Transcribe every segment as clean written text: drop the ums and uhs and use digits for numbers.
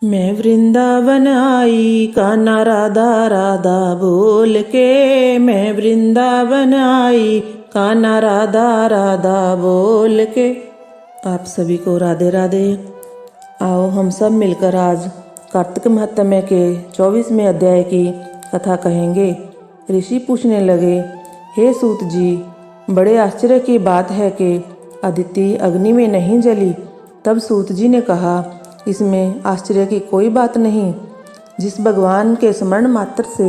मैं वृंदावन आई कान्हा राधा राधा बोल के, मैं वृंदावन आई कान्हा राधा राधा बोल के। आप सभी को राधे राधे। आओ हम सब मिलकर आज कार्तिक महात्म्य के 24वें अध्याय की कथा कहेंगे। ऋषि पूछने लगे, हे सूत जी, बड़े आश्चर्य की बात है कि अदिति अग्नि में नहीं जली। तब सूत जी ने कहा, इसमें आश्चर्य की कोई बात नहीं। जिस भगवान के स्मरण मात्र से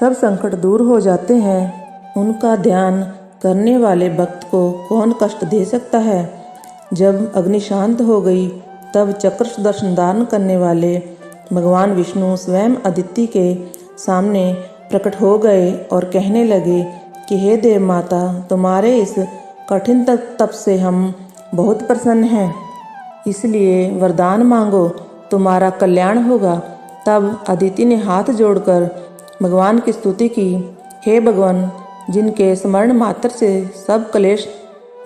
सब संकट दूर हो जाते हैं, उनका ध्यान करने वाले भक्त को कौन कष्ट दे सकता है। जब अग्नि शांत हो गई, तब चक्र सुदर्शन धारण करने वाले भगवान विष्णु स्वयं अदिति के सामने प्रकट हो गए और कहने लगे कि हे देव माता, तुम्हारे इस कठिन तप से हम बहुत प्रसन्न हैं, इसलिए वरदान मांगो, तुम्हारा कल्याण होगा। तब अदिति ने हाथ जोड़कर भगवान की स्तुति की, हे भगवान, जिनके स्मरण मात्र से सब क्लेश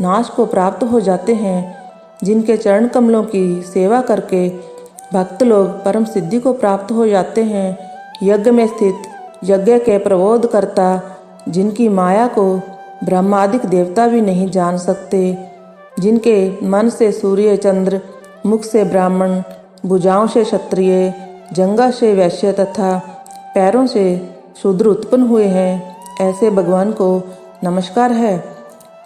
नाश को प्राप्त हो जाते हैं, जिनके चरण कमलों की सेवा करके भक्त लोग परम सिद्धि को प्राप्त हो जाते हैं, यज्ञ में स्थित यज्ञ के प्रबोध करता, जिनकी माया को ब्रह्मादिक देवता भी नहीं जान सकते, जिनके मन से सूर्य चंद्र, मुख से ब्राह्मण, भुजाओं से क्षत्रिय, जंघा से वैश्य तथा पैरों से शूद्र उत्पन्न हुए हैं, ऐसे भगवान को नमस्कार है।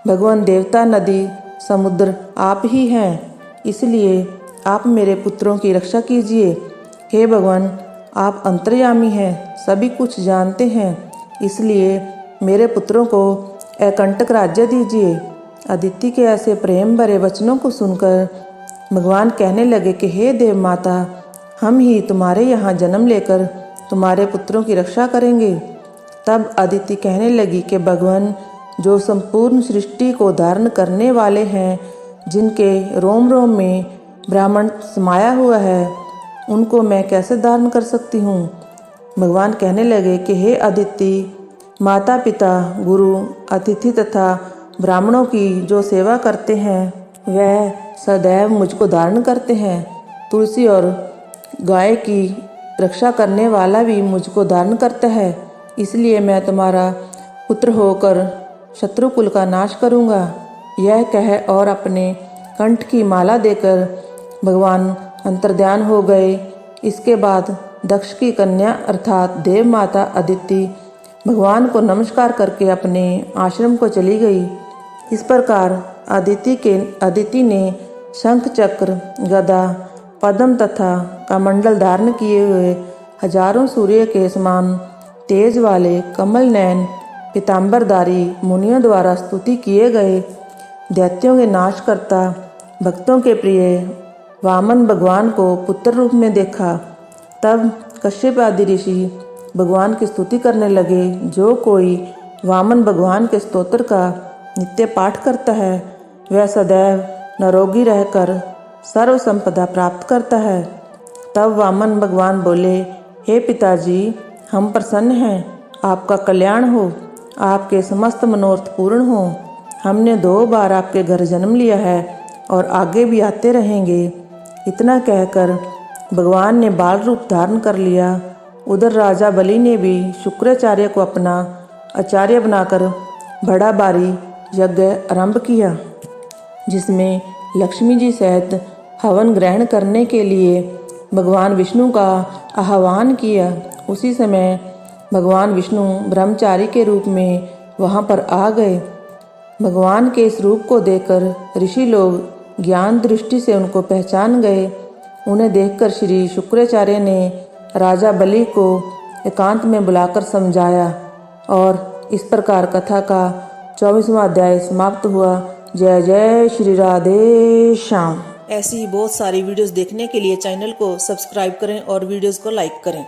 भगवान, देवता, नदी, समुद्र आप ही हैं, इसलिए आप मेरे पुत्रों की रक्षा कीजिए। हे भगवान, आप अंतर्यामी हैं, सभी कुछ जानते हैं, इसलिए मेरे पुत्रों को अकंटक राज्य दीजिए। अदिति के ऐसे प्रेम भरे वचनों को सुनकर भगवान कहने लगे कि हे देव माता, हम ही तुम्हारे यहाँ जन्म लेकर तुम्हारे पुत्रों की रक्षा करेंगे। तब अदिति कहने लगी कि भगवान, जो संपूर्ण सृष्टि को धारण करने वाले हैं, जिनके रोम रोम में ब्राह्मण समाया हुआ है, उनको मैं कैसे धारण कर सकती हूँ। भगवान कहने लगे कि हे अदिति, माता पिता, गुरु, अतिथि तथा ब्राह्मणों की जो सेवा करते हैं, वह सदैव मुझको धारण करते हैं। तुलसी और गाय की रक्षा करने वाला भी मुझको धारण करता है, इसलिए मैं तुम्हारा पुत्र होकर शत्रुकुल का नाश करूँगा। यह कह और अपने कंठ की माला देकर भगवान अंतर्ध्यान हो गए। इसके बाद दक्ष की कन्या अर्थात देव माता अदिति भगवान को नमस्कार करके अपने आश्रम को चली गई। इस प्रकार अदिति ने शंख चक्र, गदा, पद्म तथा कमंडल धारण किए हुए हजारों सूर्य के समान तेज वाले कमल नयन पीताम्बरधारी मुनियों द्वारा स्तुति किए गए दैत्यों के नाश करता, भक्तों के प्रिय वामन भगवान को पुत्र रूप में देखा। तब कश्यप आदि ऋषि भगवान की स्तुति करने लगे। जो कोई वामन भगवान के स्तोत्र का नित्य पाठ करता है, वह सदैव निरोगी रहकर सर्व संपदा प्राप्त करता है। तब वामन भगवान बोले, हे पिताजी, हम प्रसन्न हैं, आपका कल्याण हो, आपके समस्त मनोरथ पूर्ण हो। हमने 2 बार आपके घर जन्म लिया है और आगे भी आते रहेंगे। इतना कहकर भगवान ने बाल रूप धारण कर लिया। उधर राजा बलि ने भी शुक्राचार्य को अपना आचार्य बनाकर बड़ा भारी यज्ञ आरंभ किया, जिसमें लक्ष्मी जी सहित हवन ग्रहण करने के लिए भगवान विष्णु का आह्वान किया। उसी समय भगवान विष्णु ब्रह्मचारी के रूप में वहां पर आ गए। भगवान के इस रूप को देखकर ऋषि लोग ज्ञान दृष्टि से उनको पहचान गए। उन्हें देखकर श्री शुक्राचार्य ने राजा बलि को एकांत में बुलाकर समझाया और इस प्रकार कथा का 24वां अध्याय समाप्त हुआ। जय जय श्री राधे श्याम। ऐसी ही बहुत सारी वीडियोस देखने के लिए चैनल को सब्सक्राइब करें और वीडियोस को लाइक करें।